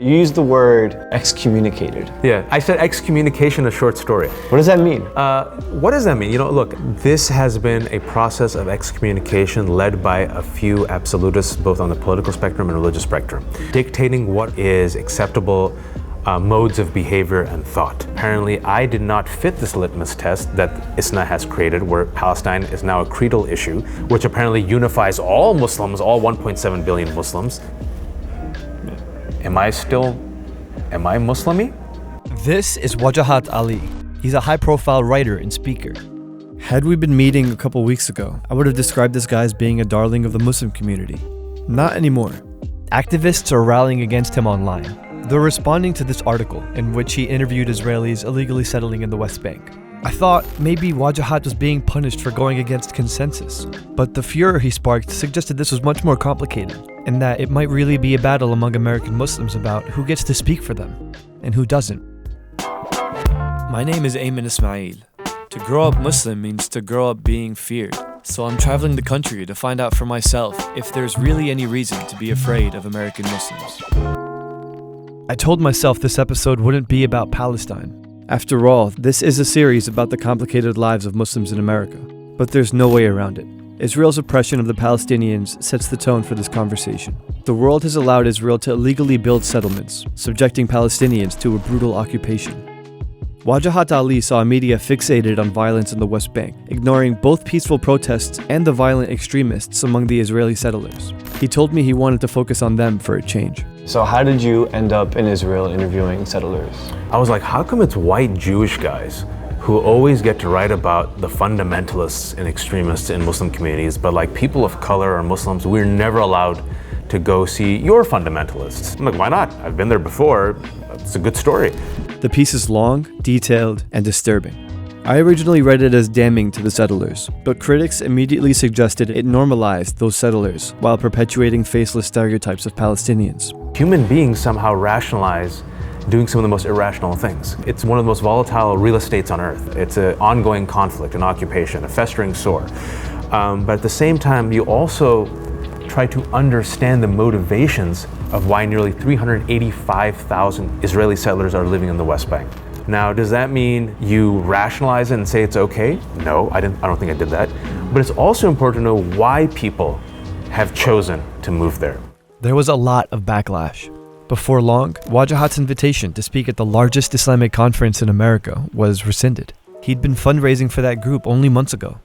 You used the word excommunicated. Yeah, I said excommunication, a short story. What does that mean? What does that mean? Look, this has been a process of excommunication led by a few absolutists, both on the political spectrum and religious spectrum, dictating what is acceptable modes of behavior and thought. Apparently, I did not fit this litmus test that ISNA has created, where Palestine is now a creedal issue, which apparently unifies all Muslims, all 1.7 billion Muslims. Am I Muslimy? This is Wajahat Ali. He's a high-profile writer and speaker. Had we been meeting a couple weeks ago, I would have described this guy as being a darling of the Muslim community. Not anymore. Activists are rallying against him online. They're responding to this article in which he interviewed Israelis illegally settling in the West Bank. I thought maybe Wajahat was being punished for going against consensus, but the furor he sparked suggested this was much more complicated, and that it might really be a battle among American Muslims about who gets to speak for them and who doesn't. My name is Aymann Ismail. To grow up Muslim means to grow up being feared, so I'm traveling the country to find out for myself if there's really any reason to be afraid of American Muslims. I told myself this episode wouldn't be about Palestine. After all, this is a series about the complicated lives of Muslims in America. But there's no way around it. Israel's oppression of the Palestinians sets the tone for this conversation. The world has allowed Israel to illegally build settlements, subjecting Palestinians to a brutal occupation. Wajahat Ali saw media fixated on violence in the West Bank, ignoring both peaceful protests and the violent extremists among the Israeli settlers. He told me he wanted to focus on them for a change. So how did you end up in Israel interviewing settlers? I was like, how come it's white Jewish guys who always get to write about the fundamentalists and extremists in Muslim communities, but like people of color or Muslims, we're never allowed to go see your fundamentalists? I'm like, why not? I've been there before. It's a good story. The piece is long, detailed, and disturbing. I originally read it as damning to the settlers, but critics immediately suggested it normalized those settlers while perpetuating faceless stereotypes of Palestinians. Human beings somehow rationalize doing some of the most irrational things. It's one of the most volatile real estates on earth. It's an ongoing conflict, an occupation, a festering sore. But at the same time, you also try to understand the motivations of why nearly 385,000 Israeli settlers are living in the West Bank. Now, does that mean you rationalize it and say it's okay? No, I don't think I did that. But it's also important to know why people have chosen to move there. There was a lot of backlash. Before long, Wajahat's invitation to speak at the largest Islamic conference in America was rescinded. He'd been fundraising for that group only months ago.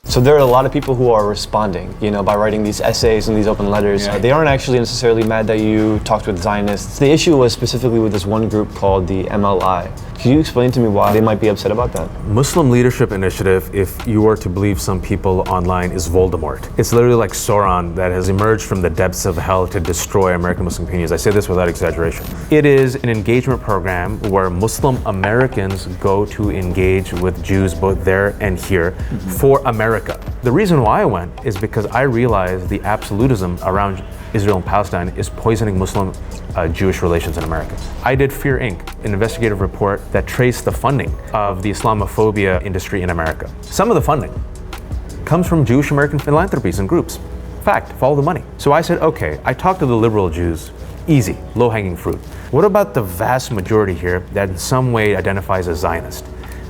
So there are a lot of people who are responding, by writing these essays and these open letters. Yeah. They aren't actually necessarily mad that you talked with Zionists. The issue was specifically with this one group called the MLI. Can you explain to me why they might be upset about that? Muslim Leadership Initiative, if you were to believe some people online, is Voldemort. It's literally like Sauron that has emerged from the depths of hell to destroy American Muslim communities. I say this without exaggeration. It is an engagement program where Muslim Americans go to engage with Jews both there and here for America. The reason why I went is because I realized the absolutism around Israel and Palestine is poisoning Muslim Jewish relations in America. I did Fear Inc., an investigative report that traced the funding of the Islamophobia industry in America. Some of the funding comes from Jewish American philanthropies and groups. Fact, follow the money. So I said, okay, I talked to the liberal Jews, easy, low-hanging fruit. What about the vast majority here that in some way identifies as Zionist?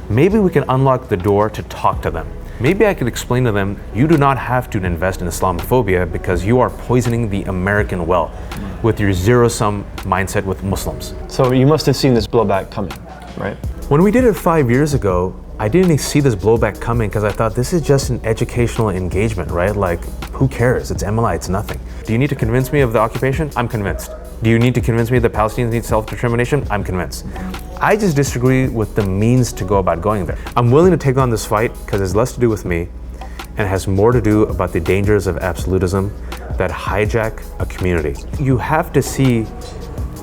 Maybe we can unlock the door to talk to them. Maybe I could explain to them, you do not have to invest in Islamophobia because you are poisoning the American well with your zero-sum mindset with Muslims. So you must have seen this blowback coming, right? When we did it 5 years ago, I didn't see this blowback coming because I thought this is just an educational engagement, right? Like, who cares? It's MLI, it's nothing. Do you need to convince me of the occupation? I'm convinced. Do you need to convince me that Palestinians need self-determination? I'm convinced. I just disagree with the means to go about going there. I'm willing to take on this fight because it's less to do with me and has more to do about the dangers of absolutism that hijack a community. You have to see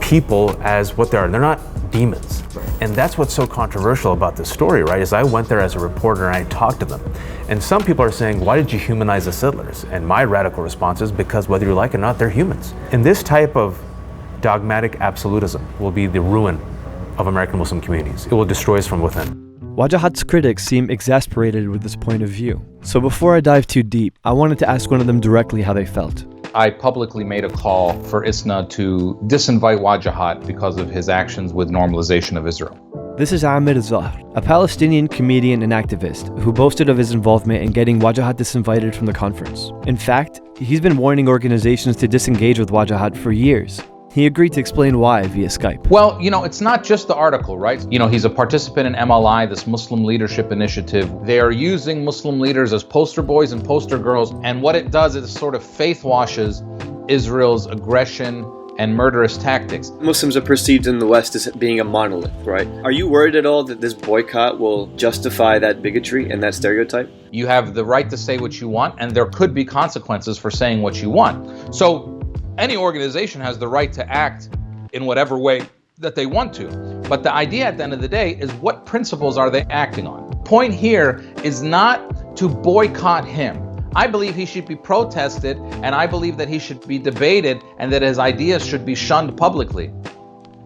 people as what they are. They're not demons. And that's what's so controversial about this story, right? Is I went there as a reporter and I talked to them. And some people are saying, why did you humanize the settlers? And my radical response is because whether you like it or not, they're humans. And this type of dogmatic absolutism will be the ruin of American Muslim communities. It will destroy us from within. Wajahat's critics seem exasperated with this point of view. So before I dive too deep, I wanted to ask one of them directly how they felt. I publicly made a call for ISNA to disinvite Wajahat because of his actions with normalization of Israel. This is Ahmed Zahr, a Palestinian comedian and activist who boasted of his involvement in getting Wajahat disinvited from the conference. In fact, he's been warning organizations to disengage with Wajahat for years. He agreed to explain why via Skype. Well, it's not just the article, right? He's a participant in MLI, this Muslim Leadership Initiative. They are using Muslim leaders as poster boys and poster girls. And what it does is sort of faith washes Israel's aggression and murderous tactics. Muslims are perceived in the West as being a monolith, right? Are you worried at all that this boycott will justify that bigotry and that stereotype? You have the right to say what you want, and there could be consequences for saying what you want. So any organization has the right to act in whatever way that they want to. But the idea at the end of the day is, what principles are they acting on? Point here is not to boycott him. I believe he should be protested, and I believe that he should be debated and that his ideas should be shunned publicly.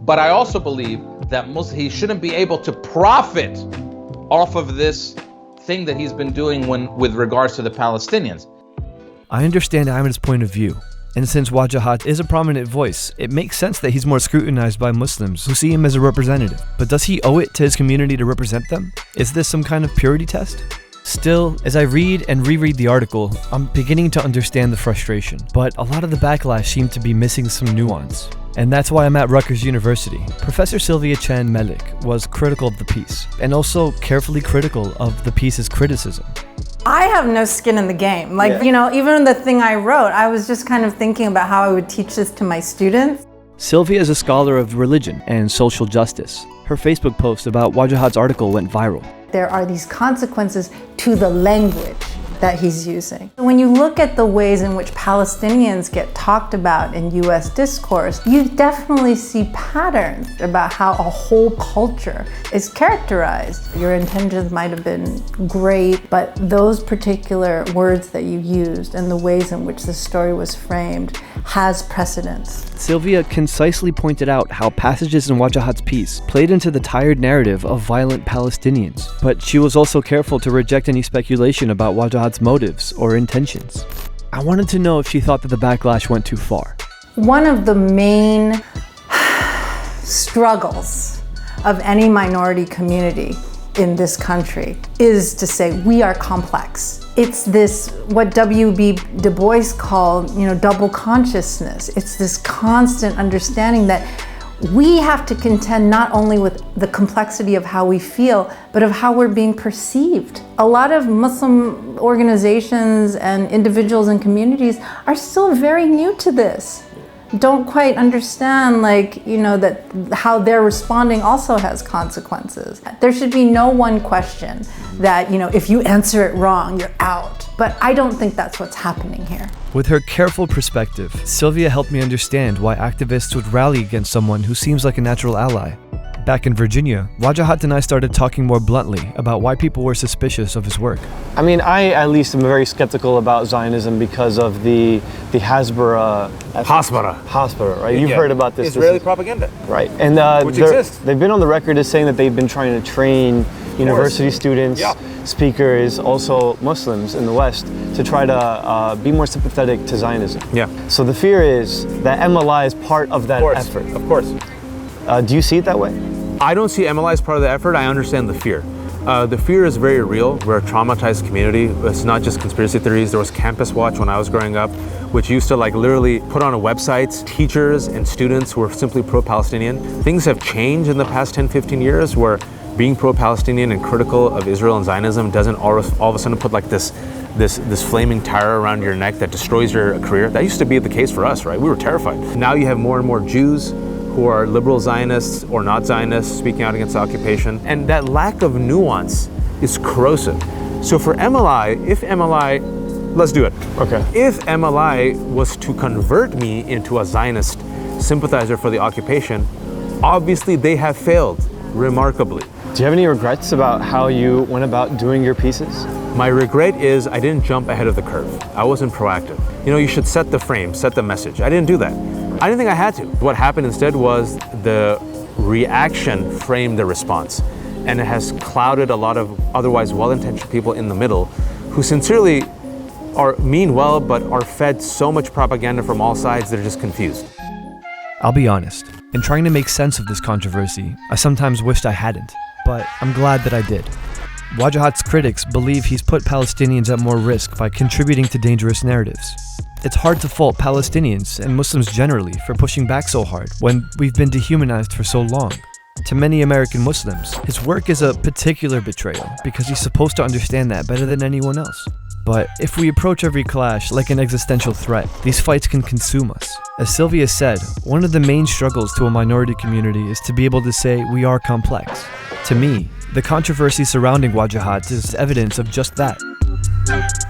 But I also believe that he shouldn't be able to profit off of this thing that he's been doing with regards to the Palestinians. I understand Ahmed's point of view. And since Wajahat is a prominent voice, it makes sense that he's more scrutinized by Muslims who see him as a representative. But does he owe it to his community to represent them? Is this some kind of purity test? Still, as I read and reread the article, I'm beginning to understand the frustration. But a lot of the backlash seemed to be missing some nuance. And that's why I'm at Rutgers University. Professor Sylvia Chen Melik was critical of the piece, and also carefully critical of the piece's criticism. I have no skin in the game. Even the thing I wrote, I was just kind of thinking about how I would teach this to my students. Sylvia is a scholar of religion and social justice. Her Facebook post about Wajahat's article went viral. There are these consequences to the language that he's using. When you look at the ways in which Palestinians get talked about in US discourse, you definitely see patterns about how a whole culture is characterized. Your intentions might have been great, but those particular words that you used and the ways in which the story was framed has precedence. Sylvia concisely pointed out how passages in Wajahat's piece played into the tired narrative of violent Palestinians, but she was also careful to reject any speculation about Wajahat's motives or intentions. I wanted to know if she thought that the backlash went too far. One of the main struggles of any minority community in this country is to say we are complex. It's this, what W.B. Du Bois called, double consciousness. It's this constant understanding that we have to contend not only with the complexity of how we feel, but of how we're being perceived. A lot of Muslim organizations and individuals and communities are still very new to this. Don't quite understand, that how they're responding also has consequences. There should be no one question that, if you answer it wrong, you're out. But I don't think that's what's happening here. With her careful perspective, Sylvia helped me understand why activists would rally against someone who seems like a natural ally. Back in Virginia, Wajahat and I started talking more bluntly about why people were suspicious of his work. I mean, I at least am very skeptical about Zionism because of the Hasbara, right? You've heard about this. Israeli propaganda. Right. And which exists. They've been on the record as saying that they've been trying to train university students, speakers, also Muslims in the West, to try to be more sympathetic to Zionism. Yeah. So the fear is that MLI is part of that effort. Of course. Do you see it that way? I don't see MLI as part of the effort. I understand the fear. The fear is very real. We're a traumatized community. It's not just conspiracy theories. There was Campus Watch when I was growing up, which used to literally put on a website teachers and students who were simply pro-Palestinian. Things have changed in the past 10, 15 years where being pro-Palestinian and critical of Israel and Zionism doesn't all of a sudden put this flaming tire around your neck that destroys your career. That used to be the case for us, right? We were terrified. Now you have more and more Jews who are liberal Zionists or not Zionists speaking out against the occupation. And that lack of nuance is corrosive. So for MLI, let's do it. Okay. If MLI was to convert me into a Zionist sympathizer for the occupation, obviously they have failed remarkably. Do you have any regrets about how you went about doing your pieces? My regret is I didn't jump ahead of the curve. I wasn't proactive. You should set the frame, set the message. I didn't do that. I didn't think I had to. What happened instead was the reaction framed the response. And it has clouded a lot of otherwise well-intentioned people in the middle who sincerely mean well, but are fed so much propaganda from all sides, they're just confused. I'll be honest, in trying to make sense of this controversy, I sometimes wished I hadn't, but I'm glad that I did. Wajahat's critics believe he's put Palestinians at more risk by contributing to dangerous narratives. It's hard to fault Palestinians and Muslims generally for pushing back so hard when we've been dehumanized for so long. To many American Muslims, his work is a particular betrayal because he's supposed to understand that better than anyone else. But if we approach every clash like an existential threat, these fights can consume us. As Sylvia said, one of the main struggles to a minority community is to be able to say we are complex. To me, the controversy surrounding Wajahat is evidence of just that.